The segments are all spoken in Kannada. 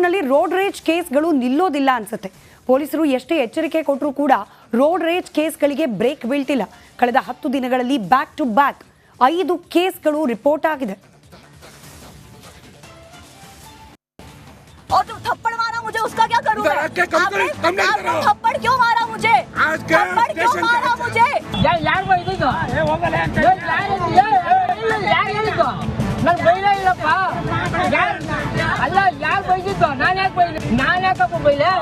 ಬೆಂಗಳೂರಿನಲ್ಲಿ ರೋಡ್ ರೇಜ್ ಕೇಸ್ಗಳು ನಿಲ್ಲೋದಿಲ್ಲ ಅನ್ಸುತ್ತೆ. ಪೊಲೀಸರು ಎಷ್ಟೇ ಎಚ್ಚರಿಕೆ ಕೊಟ್ಟರೂ ಕೂಡ ರೋಡ್ ರೇಜ್ ಕೇಸ್ಗಳಿಗೆ ಬ್ರೇಕ್ ಬೀಳ್ತಿಲ್ಲ. ಕಳೆದ 10 ದಿನಗಳಲ್ಲಿ ಬ್ಯಾಕ್ ಟು ಬ್ಯಾಕ್ 5 ಕೇಸ್ಗಳು ರಿಪೋರ್ಟ್ ಆಗಿದೆ. और तुम थप्पड़ मारा मुझे, उसका क्या करूं मैं? आपने थप्पड़ क्यों मारा मुझे? थप्पड़ क्यों मारा मुझे? यार बೈದಿದ್ದು ಯಾರು ಹೇಳಿದ್ದು? ನಾನು ಬೈಲೇ ಇಲ್ಲಪ್ಪ. ಯಾರು ಬೈದಿದ್ದು? ನಾನು ಯಾಕಪ್ಪ ಬೈಲೆ?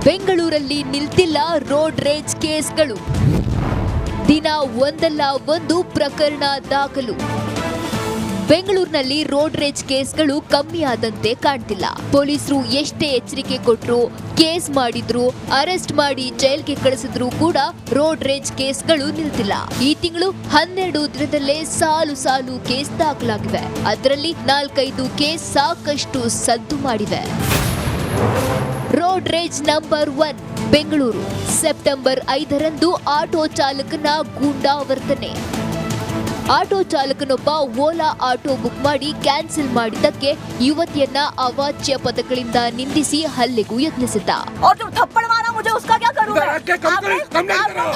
ಬೆಂಗಳೂರಲ್ಲಿ ನಿಲ್ತಿಲ್ಲ ರೋಡ್ ರೇಜ್ ಕೇಸ್ಗಳು. ದಿನ ಒಂದಲ್ಲ ಒಂದು ಪ್ರಕರಣ ದಾಖಲು. ಬೆಂಗಳೂರಿನಲ್ಲಿ ರೋಡ್ ರೇಜ್ ಕೇಸ್ಗಳು ಕಮ್ಮಿ ಆದಂತೆ ಕಾಣ್ತಿಲ್ಲ. ಪೊಲೀಸರು ಎಷ್ಟೇ ಎಚ್ಚರಿಕೆ ಕೊಟ್ಟರು, ಕೇಸ್ ಮಾಡಿದ್ರು, ಅರೆಸ್ಟ್ ಮಾಡಿ ಜೈಲ್ಗೆ ಕಳಿಸಿದ್ರು ಕೂಡ ರೋಡ್ ರೇಜ್ ಕೇಸ್ಗಳು ನಿಲ್ತಿಲ್ಲ. ಈ ತಿಂಗಳು 12 ದಿನದಲ್ಲೇ ಸಾಲು ಕೇಸ್ ದಾಖಲಾಗಿವೆ. ಅದರಲ್ಲಿ 4-5 ಕೇಸ್ ಸಾಕಷ್ಟು ಸದ್ದು ಮಾಡಿವೆ. Road rage number 1 Bengaluru. September 5ರಂದು auto ಚಾಲಕನ ಗೂಂಡಾವರ್ತನೆ. ಆಟೋ ಚಾಲಕನೊಬ್ಬ ಓಲಾ ಆಟೋ ಬುಕ್ ಮಾಡಿ ಕ್ಯಾನ್ಸಲ್ ಮಾಡಿದ್ದಕ್ಕೆ ಯುವತಿಯನ್ನ ಅವಾಚ್ಯ ಪದಗಳಿಂದ ನಿಂದಿಸಿ ಹಲ್ಲೆಗೂ ಯತ್ನಿಸಿದ್ದ. और तुम थप्पड़ मारा मुझे, उसका क्या करूं मैं? आपने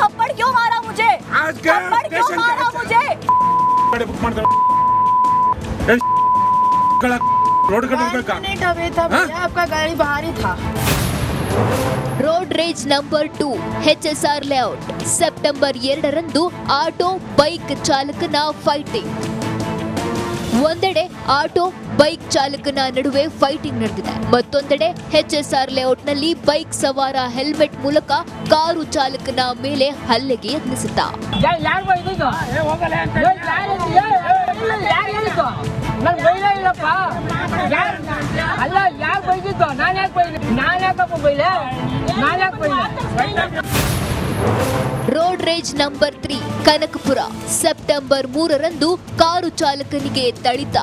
थप्पड़ क्यों मारा मुझे? थप्पड़ क्यों मारा मुझे? मिनट अभी था भैया, आपका गाड़ी बाहर ही था. Road rage number 2 HSR layout. September 2ರಂದು ಆಟೋ ಬೈಕ್ ಚಾಲಕನ ಫೈಟಿಂಗ್. ಒಂದೆಡೆ ಆಟೋ ಬೈಕ್ ಚಾಲಕನ ನಡುವೆ ಫೈಟಿಂಗ್ ನಡೆದಿದೆ. ಮತ್ತೊಂದೆಡೆ HSR ಲೇಔಟ್ನಲ್ಲಿ ಬೈಕ್ ಸವಾರ ಹೆಲ್ಮೆಟ್ ಮೂಲಕ ಕಾರು ಚಾಲಕನ ಮೇಲೆ ಹಲ್ಲೆಗೆ ಯತ್ನಿಸಿದ್ದ. ಯಾರು ಬೈದಿದ್ದು? ನಾನು ಬೈಲೇ ಇಲ್ಲಪ್ಪ. ಯಾರು ಬೈದಿದ್ದು? ನಾನು ಯಾಕಪ್ಪ ಬೈಲೆ? Road rage number 3 Kanakapura. September 3ರಂದು car ಚಾಲಕನಿಗೆ ಥಳಿತ.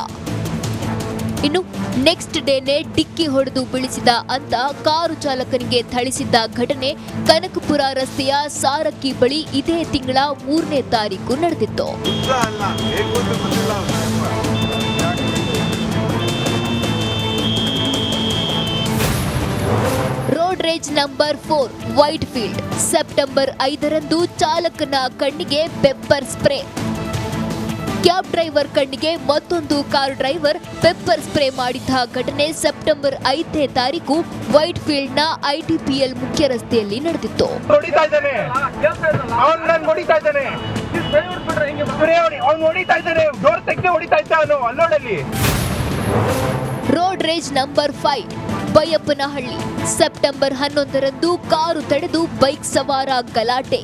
ಇನ್ನು ನೆಕ್ಸ್ಟ್ ಡೇನೆ ಡಿಕ್ಕಿ ಹೊಡೆದು ಬೀಳಿಸಿದ ಅಂತ ಕಾರು ಚಾಲಕನಿಗೆ ಥಳಿಸಿದ್ದ ಘಟನೆ ಕನಕಪುರ ರಸ್ತೆಯ ಸಾರಕ್ಕಿ ಬಳಿ ಇದೇ ತಿಂಗಳ 3ನೇ ತಾರೀಕು ನಡೆದಿತ್ತು. Road rage number 4 white field. September 5ರಂದು ಚಾಲಕನ ಕಣ್ಣಿಗೆ ಪೆಪ್ಪರ್ ಸ್ಪ್ರೇ. ಕ್ಯಾಬ್ ಡ್ರೈವರ್ ಕಣ್ಣಿಗೆ ಮತ್ತೊಂದು ಕಾರ್ ಡ್ರೈವರ್ ಪೆಪ್ಪರ್ ಸ್ಪ್ರೇ ಮಾಡಿದ್ದ ಘಟನೆ ಸೆಪ್ಟೆಂಬರ್ 5ನೇ ತಾರೀಕು ವೈಟ್ ಫೀಲ್ಡ್ ನ ITPL ಮುಖ್ಯ ರಸ್ತೆಯಲ್ಲಿ ನಡೆದಿತ್ತು. Road rage number 5 Baiyappanahalli. September 11ರಂದು car ತಡೆದು ಬೈಕ್ ಸವಾರ ಗಲಾಟೆ.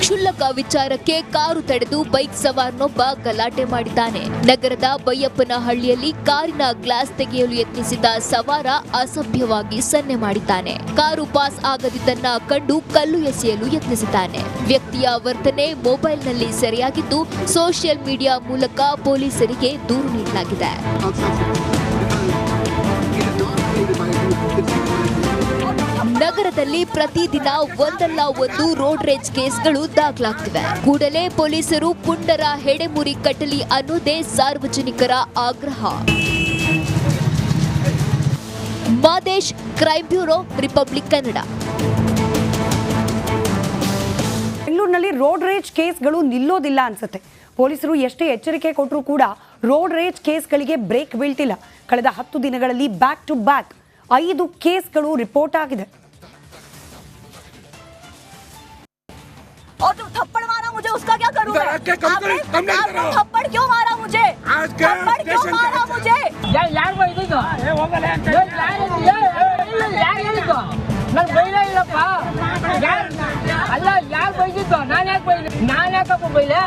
ಕ್ಷುಲ್ಲಕ ವಿಚಾರಕ್ಕೆ ಕಾರು ತಡೆದು ಬೈಕ್ ಸವಾರನೊಬ್ಬ ಗಲಾಟೆ ಮಾಡಿದ್ದಾನೆ. ನಗರದ ಬೈಯಪ್ಪನಹಳ್ಳಿಯಲ್ಲಿ ಕಾರಿನ ಗ್ಲಾಸ್ ತೆಗೆಯಲು ಯತ್ನಿಸಿದ ಸವಾರ ಅಸಭ್ಯವಾಗಿ ಸನ್ನೆ ಮಾಡಿದ್ದಾನೆ. ಕಾರು ಪಾಸ್ ಆಗದಿದ್ದನ್ನ ಕಂಡು ಕಲ್ಲು ಎಸೆಯಲು ಯತ್ನಿಸಿದ್ದಾನೆ. ವ್ಯಕ್ತಿಯ ವರ್ತನೆ ಮೊಬೈಲ್ನಲ್ಲಿ ಸೆರೆಯಾಗಿದ್ದು ಸೋಷಿಯಲ್ ಮೀಡಿಯಾ ಮೂಲಕ ಪೊಲೀಸರಿಗೆ ದೂರು ನೀಡಲಾಗಿದೆ. ನಗರದಲ್ಲಿ ಪ್ರತಿದಿನ ಒಂದಲ್ಲ ಒಂದು ರೋಡ್ ರೇಜ್ ಕೇಸ್ಗಳು ದಾಖಲಾಗ್ತಿವೆ. ಕೂಡಲೇ ಪೊಲೀಸರು ಪುಂಡರ ಹೆಡೆಮುರಿ ಕಟ್ಟಲಿ ಅನ್ನೋದೇ ಸಾರ್ವಜನಿಕರ ಆಗ್ರಹ. Madesh, crime bureau, republic Kannada. ಬೆಂಗಳೂರಿನಲ್ಲಿ ರೋಡ್ ರೇಜ್ ಕೇಸ್ಗಳು ನಿಲ್ಲೋದಿಲ್ಲ ಅನ್ಸುತ್ತೆ. ಪೊಲೀಸರು ಎಷ್ಟೇ ಎಚ್ಚರಿಕೆ ಕೊಟ್ಟರೂ ಕೂಡ ರೋಡ್ ರೇಜ್ ಕೇಸ್ಗಳಿಗೆ ಬ್ರೇಕ್ ಬೀಳ್ತಿಲ್ಲ. ಕಳೆದ 10 ದಿನಗಳಲ್ಲಿ ಬ್ಯಾಕ್ ಟು ಬ್ಯಾಕ್ 5 ಕೇಸ್ಗಳು ರಿಪೋರ್ಟ್ ಆಗಿದೆ. और तुम थप्पड़ मारा मुझे, उसका क्या करूं मैं? आपने थप्पड़ क्यों मारा मुझे? थप्पड़ क्यों मारा मुझे? ಯಾರು ಬೈದಿದ್ದು? ಯಾರು ಹೇಳಿದ್ದು? ನಾನು ಬೈಲೇ ಇಲ್ಲಪ್ಪ. ಯಾರು ಬೈದಿದ್ದು? ನಾನು ಯಾಕಪ್ಪ ಬೈಲೆ?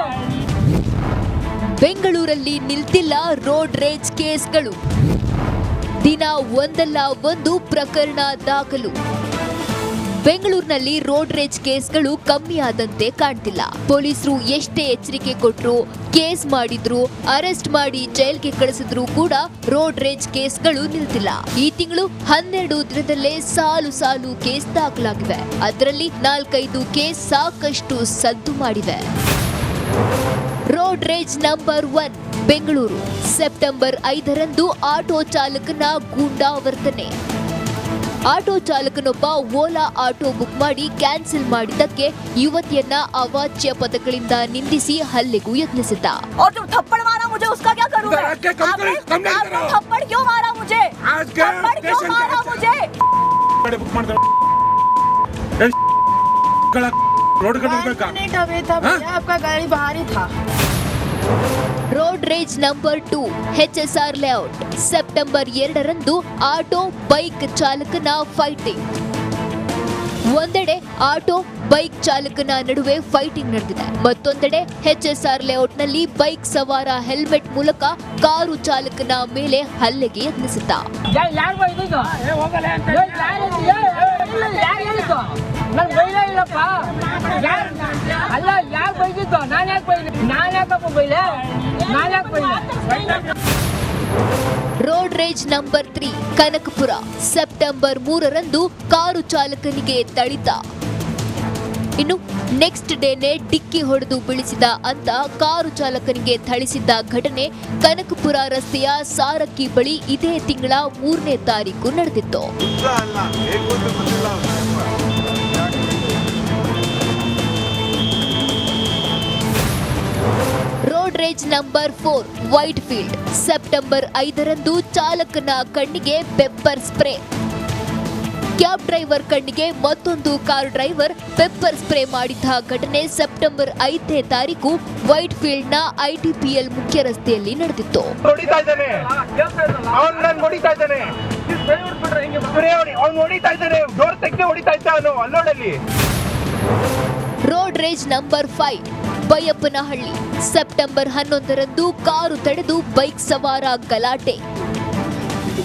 ಬೆಂಗಳೂರಲ್ಲಿ ನಿಲ್ತಿಲ್ಲ ರೋಡ್ ರೇಜ್ ಕೇಸ್ಗಳು. ದಿನ ಒಂದಲ್ಲ ಒಂದು ಪ್ರಕರಣ ದಾಖಲು. ಬೆಂಗಳೂರಿನಲ್ಲಿ ರೋಡ್ ರೇಜ್ ಕೇಸ್ಗಳು ಕಮ್ಮಿ ಆದಂತೆ ಕಾಣ್ತಿಲ್ಲ. ಪೊಲೀಸರು ಎಷ್ಟೇ ಎಚ್ಚರಿಕೆ ಕೊಟ್ಟರು, ಕೇಸ್ ಮಾಡಿದ್ರು, ಅರೆಸ್ಟ್ ಮಾಡಿ ಜೈಲ್ಗೆ ಕಳಿಸಿದ್ರು ಕೂಡ ರೋಡ್ ರೇಜ್ ಕೇಸ್ಗಳು ನಿಲ್ತಿಲ್ಲ. ಈ ತಿಂಗಳು 12 ದಿನದಲ್ಲೇ ಸಾಲು ಕೇಸ್ ದಾಖಲಾಗಿವೆ. ಅದರಲ್ಲಿ 4-5 ಕೇಸ್ ಸಾಕಷ್ಟು ಸದ್ದು ಮಾಡಿವೆ. Road rage number 1 Bengaluru September 5ರಂದು auto ಚಾಲಕನ ಗೂಂಡಾವರ್ತನೆ. ಆಟೋ ಚಾಲಕನೊಬ್ಬ ಓಲಾ ಆಟೋ ಬುಕ್ ಮಾಡಿ ಕ್ಯಾನ್ಸಲ್ ಮಾಡಿದ್ದಕ್ಕೆ ಯುವತಿಯನ್ನ ಅವಾಚ್ಯ ಪದಗಳಿಂದ ನಿಂದಿಸಿ ಹಲ್ಲೆಗೂ ಯತ್ನಿಸಿದ್ದ. और जो थप्पड़ मारा मुझे उसका क्या करूं मैं? आपने थप्पड़ क्यों मारा मुझे? थप्पड़ क्यों मारा मुझे? मिनट अवे था भैया, आपका गाड़ी बाहर ही था. Road rage number 2 HSR layout September 2ರಂದು ಆಟೋ ಬೈಕ್ ಚಾಲಕನ ಫೈಟಿಂಗ್. ಒಂದೆಡೆ ಆಟೋ ಬೈಕ್ ಚಾಲಕನ ನಡುವೆ ಫೈಟಿಂಗ್ ನಡೆದಿದೆ. ಮತ್ತೊಂದೆಡೆ HSR ಲೇಔಟ್ನಲ್ಲಿ ಬೈಕ್ ಸವಾರ ಹೆಲ್ಮೆಟ್ ಮೂಲಕ ಕಾರು ಚಾಲಕನ ಮೇಲೆ ಹಲ್ಲೆಗೆ ಯತ್ನಿಸಿದ್ದ. ಯಾರು ಬೈದಿದ್ದು ಯಾರು ಹೇಳಿದ್ದು ನನ್ ಬೈಲೇ ಇಲ್ಲಪ್ಪ. ಅಲ್ಲ ಯಾರು ಬೈದಿದ್ದು ನಾನು ಯಾಕೆ ಬೈಲಿ ನಾನು ಯಾಕಪ್ಪ ಬೈಲೆ ನಾನು ಯಾಕೆ ಬೈಲಿ. Road rage number 3 Kanakapura September 3ರಂದು car ಚಾಲಕನಿಗೆ ಥಳಿತ. ಇನ್ನು ನೆಕ್ಸ್ಟ್ ಡೇನೆ ಡಿಕ್ಕಿ ಹೊಡೆದು ಬೀಳಿಸಿದ ಅಂತ ಕಾರು ಚಾಲಕನಿಗೆ ಥಳಿಸಿದ್ದ ಘಟನೆ ಕನಕಪುರ ರಸ್ತೆಯ ಸಾರಕ್ಕಿ ಬಳಿ ಇದೇ ತಿಂಗಳ 3ನೇ ತಾರೀಕು ನಡೆದಿತ್ತು. Road rage number 4 white field September 5ರಂದು ಚಾಲಕನ ಕಣ್ಣಿಗೆ ಪೆಪ್ಪರ್ ಸ್ಪ್ರೇ. ಕ್ಯಾಬ್ ಡ್ರೈವರ್ ಕಣ್ಣಿಗೆ ಮತ್ತೊಂದು ಕಾರು ಡ್ರೈವರ್ ಪೆಪ್ಪರ್ ಸ್ಪ್ರೇ ಮಾಡಿದ್ದ ಘಟನೆ ಸೆಪ್ಟೆಂಬರ್ 5ನೇ ತಾರೀಕು ವೈಟ್ ಫೀಲ್ಡ್ ನ ITPL ಮುಖ್ಯ ರಸ್ತೆಯಲ್ಲಿ ನಡೆದಿತ್ತು. Road rage number 5 Baiyappanahalli September 11ರಂದು car ತಡೆದು ಬೈಕ್ ಸವಾರ ಗಲಾಟೆ.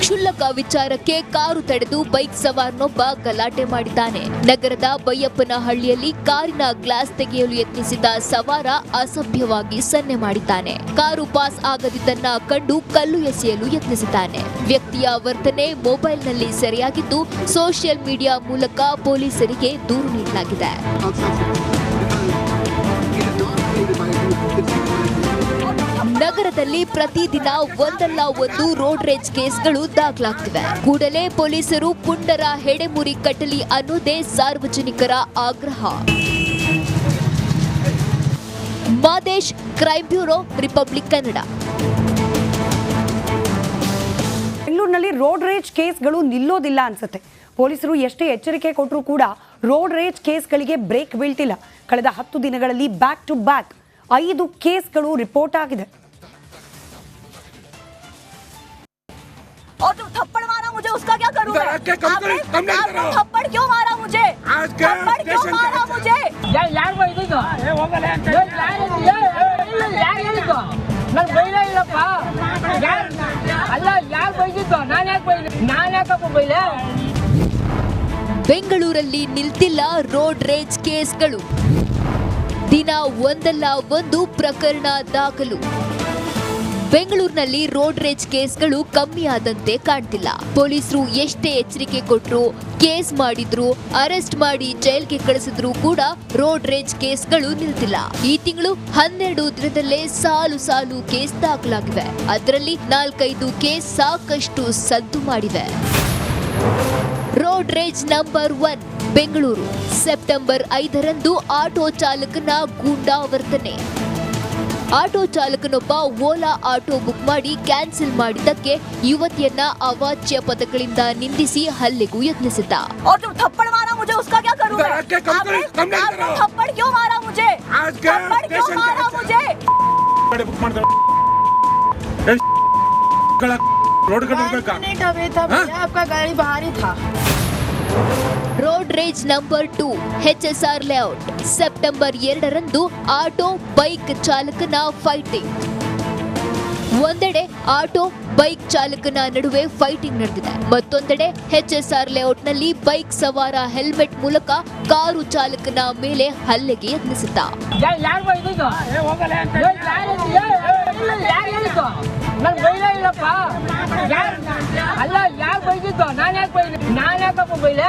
ಕ್ಷುಲ್ಲಕ ವಿಚಾರಕ್ಕೆ ಕಾರು ತಡೆದು ಬೈಕ್ ಸವಾರನೊಬ್ಬ ಗಲಾಟೆ ಮಾಡಿದ್ದಾನೆ. ನಗರದ ಬೈಯಪ್ಪನಹಳ್ಳಿಯಲ್ಲಿ ಕಾರಿನ ಗ್ಲಾಸ್ ತೆಗೆಯಲು ಯತ್ನಿಸಿದ ಸವಾರ ಅಸಭ್ಯವಾಗಿ ಸನ್ನೆ ಮಾಡಿದ್ದಾನೆ. ಕಾರು ಪಾಸ್ ಆಗದಿದ್ದನ್ನ ಕಂಡು ಕಲ್ಲು ಎಸೆಯಲು ಯತ್ನಿಸಿದ್ದಾನೆ. ವ್ಯಕ್ತಿಯ ವರ್ತನೆ ಮೊಬೈಲ್ನಲ್ಲಿ ಸೆರೆಯಾಗಿದ್ದು ಸೋಷಿಯಲ್ ಮೀಡಿಯಾ ಮೂಲಕ ಪೊಲೀಸರಿಗೆ ದೂರು ನೀಡಲಾಗಿದೆ. ನಗರದಲ್ಲಿ ಪ್ರತಿದಿನ ಒಂದಲ್ಲ ಒಂದು ರೋಡ್ ರೇಜ್ ಕೇಸ್ಗಳು ದಾಖಲಾಗ್ತಿವೆ. ಕೂಡಲೇ ಪೊಲೀಸರು ಪುಂಡರ ಹೆಡೆಮುರಿ ಕಟ್ಟಲಿ ಅನ್ನೋದೇ ಸಾರ್ವಜನಿಕರ ಆಗ್ರಹ. Madesh, crime bureau, republic Kannada. ಬೆಂಗಳೂರಿನಲ್ಲಿ ರೋಡ್ ರೇಜ್ ಕೇಸ್ಗಳು ನಿಲ್ಲೋದಿಲ್ಲ ಅನ್ಸುತ್ತೆ. ಪೊಲೀಸರು ಎಷ್ಟೇ ಎಚ್ಚರಿಕೆ ಕೊಟ್ಟರೂ ಕೂಡ ರೋಡ್ ರೇಜ್ ಕೇಸ್ಗಳಿಗೆ ಬ್ರೇಕ್ ಬೀಳ್ತಿಲ್ಲ. ಕಳೆದ 10 ದಿನಗಳಲ್ಲಿ ಬ್ಯಾಕ್ ಟು ಬ್ಯಾಕ್ 5 ಕೇಸ್ಗಳು ರಿಪೋರ್ಟ್ ಆಗಿದೆ. और जो थप्पड़ मारा मुझे उसका क्या करूं मैं? आपने थप्पड़ क्यों मारा मुझे? थप्पड़ क्यों मारा मुझे? ಯಾರು ಬೈದಿದ್ದು ಯಾರು ಹೇಳಿದ್ದು ನನ್ ಬೈಲೇ ಇಲ್ಲಪ್ಪ. ಅಲ್ಲ ಯಾರು ಬೈದಿದ್ದು ನಾನು ಯಾಕೆ ಬೈಲಿ ನಾನು ಯಾಕಪ್ಪ ಬೈಲೆ. ಬೆಂಗಳೂರಲ್ಲಿ ನಿಲ್ತಿಲ್ಲ ರೋಡ್ ರೇಜ್ ಕೇಸ್ಗಳು. ದಿನ ಒಂದಲ್ಲ ಒಂದು ಪ್ರಕರಣ ದಾಖಲು. ಬೆಂಗಳೂರಿನಲ್ಲಿ ರೋಡ್ ರೇಜ್ ಕೇಸ್ಗಳು ಕಮ್ಮಿ ಆದಂತೆ ಕಾಣ್ತಿಲ್ಲ. ಪೊಲೀಸರು ಎಷ್ಟೇ ಎಚ್ಚರಿಕೆ ಕೊಟ್ಟರು, ಕೇಸ್ ಮಾಡಿದ್ರು, ಅರೆಸ್ಟ್ ಮಾಡಿ ಜೈಲ್ಗೆ ಕಳಿಸಿದ್ರು ಕೂಡ ರೋಡ್ ರೇಜ್ ಕೇಸ್ಗಳು ನಿಲ್ತಿಲ್ಲ. ಈ ತಿಂಗಳು 12 ದಿನದಲ್ಲೇ ಸಾಲು ಕೇಸ್ ದಾಖಲಾಗಿವೆ. ಅದರಲ್ಲಿ 4-5 ಕೇಸ್ ಸಾಕಷ್ಟು ಸದ್ದು ಮಾಡಿವೆ. Road rage number 1 Bengaluru September 5ರಂದು auto ಚಾಲಕನ ಗೂಂಡಾವರ್ತನೆ. ಆಟೋ ಚಾಲಕನೊಬ್ಬ ಓಲಾ ಆಟೋ ಬುಕ್ ಮಾಡಿ ಕ್ಯಾನ್ಸಲ್ ಮಾಡಿದ್ದಕ್ಕೆ ಯುವತಿಯನ್ನ ಅವಾಚ್ಯ ಪದಗಳಿಂದ ನಿಂದಿಸಿ ಹಲ್ಲೆಗೂ ಯತ್ನಿಸಿದ್ದ. और जो थप्पड़ मारा मुझे उसका क्या करूं मैं? आपने थप्पड़ क्यों मारा मुझे? थप्पड़ क्यों मारा मुझे? मिनट अवे था भैया, आपका गाड़ी बाहर ही था. Road rage number 2 HSR layout September 2ರಂದು ಆಟೋ ಬೈಕ್ ಚಾಲಕನ ಫೈಟಿಂಗ್. ಒಂದೆಡೆ ಆಟೋ ಬೈಕ್ ಚಾಲಕನ ನಡುವೆ ಫೈಟಿಂಗ್ ನಡೆದಿದೆ. ಮತ್ತೊಂದೆಡೆ HSR ಲೇಔಟ್ನಲ್ಲಿ ಬೈಕ್ ಸವಾರ ಹೆಲ್ಮೆಟ್ ಮೂಲಕ ಕಾರು ಚಾಲಕನ ಮೇಲೆ ಹಲ್ಲೆಗೆ ಯತ್ನಿಸಿದ್ದ. ಯಾರು ಬೈದಿದ್ದು ಯಾರು ಹೇಳಿದ್ದು ನನ್ ಬೈಲೇ ಇಲ್ಲಪ್ಪ. ಅಲ್ಲ ಯಾರು ಬೈದಿದ್ದು ನಾನು ಯಾಕೆ ಬೈಲಿ ನಾನು ಯಾಕಪ್ಪ ಬೈಲೆ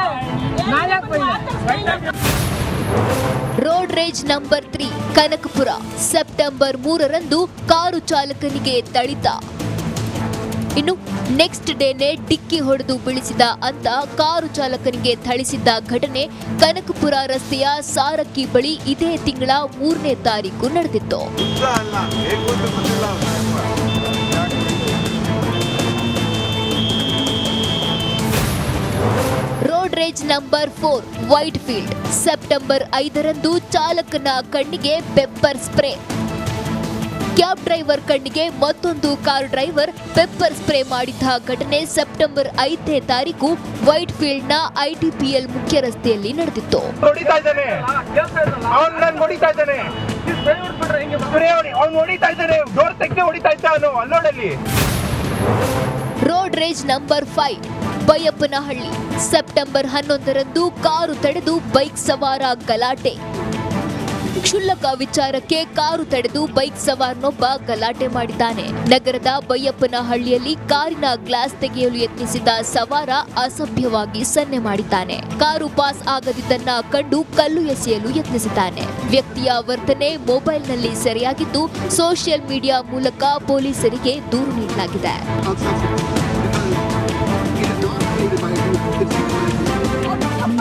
ನಾನು ಯಾಕೆ ಬೈಲಿ. Road rage number 3 Kanakapura September 3ರಂದು car ಚಾಲಕನಿಗೆ ಥಳಿತ. ಇನ್ನು ನೆಕ್ಸ್ಟ್ ಡೇನೆ ಡಿಕ್ಕಿ ಹೊಡೆದು ಬೀಳಿಸಿದ ಅಂತ ಕಾರು ಚಾಲಕನಿಗೆ ಥಳಿಸಿದ್ದ ಘಟನೆ ಕನಕಪುರ ರಸ್ತೆಯ ಸಾರಕ್ಕಿ ಬಳಿ ಇದೇ ತಿಂಗಳ 3ನೇ ತಾರೀಕು ನಡೆದಿತ್ತು. Road rage number 4 white field September 5ರಂದು ಚಾಲಕನ ಕಣ್ಣಿಗೆ ಪೆಪ್ಪರ್ ಸ್ಪ್ರೇ. ಕ್ಯಾಬ್ ಡ್ರೈವರ್ ಕಣ್ಣಿಗೆ ಮತ್ತೊಂದು ಕಾರು ಡ್ರೈವರ್ ಪೆಪ್ಪರ್ ಸ್ಪ್ರೇ ಮಾಡಿದ್ದ ಘಟನೆ ಸೆಪ್ಟೆಂಬರ್ 5ನೇ ತಾರೀಕು ವೈಟ್ ಫೀಲ್ಡ್ನ ITPL ಮುಖ್ಯ ರಸ್ತೆಯಲ್ಲಿ ನಡೆದಿತ್ತು. Road rage number 5 Baiyappanahalli September 11ರಂದು car ತಡೆದು ಬೈಕ್ ಸವಾರ ಗಲಾಟೆ. ಕ್ಷುಲ್ಲಕ ವಿಚಾರಕ್ಕೆ ಕಾರು ತಡೆದು ಬೈಕ್ ಸವಾರನೊಬ್ಬ ಗಲಾಟೆ ಮಾಡಿದ್ದಾನೆ. ನಗರದ ಬೈಯಪ್ಪನಹಳ್ಳಿಯಲ್ಲಿ ಕಾರಿನ ಗ್ಲಾಸ್ ತೆಗೆಯಲು ಯತ್ನಿಸಿದ ಸವಾರ ಅಸಭ್ಯವಾಗಿ ಸನ್ನೆ ಮಾಡಿದ್ದಾನೆ. ಕಾರು ಪಾಸ್ ಆಗದಿದ್ದನ್ನ ಕಂಡು ಕಲ್ಲು ಎಸೆಯಲು ಯತ್ನಿಸಿದ್ದಾನೆ. ವ್ಯಕ್ತಿಯ ವರ್ತನೆ ಮೊಬೈಲ್ನಲ್ಲಿ ಸೆರೆಯಾಗಿದ್ದು ಸೋಷಿಯಲ್ ಮೀಡಿಯಾ ಮೂಲಕ ಪೊಲೀಸರಿಗೆ ದೂರು ನೀಡಲಾಗಿದೆ.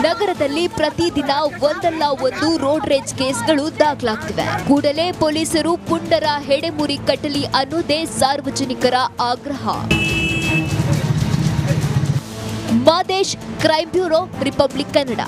ನಗರದಲ್ಲಿ ಪ್ರತಿದಿನ ಒಂದಲ್ಲ ಒಂದು ರೋಡ್ ರೇಜ್ ಕೇಸ್ಗಳು ದಾಖಲಾಗ್ತಿವೆ. ಕೂಡಲೇ ಪೊಲೀಸರು ಪುಂಡರ ಹೆಡೆಮುರಿ ಕಟ್ಟಲಿ ಅನ್ನೋದೇ ಸಾರ್ವಜನಿಕರ ಆಗ್ರಹ. Madesh, crime bureau, republic Kannada.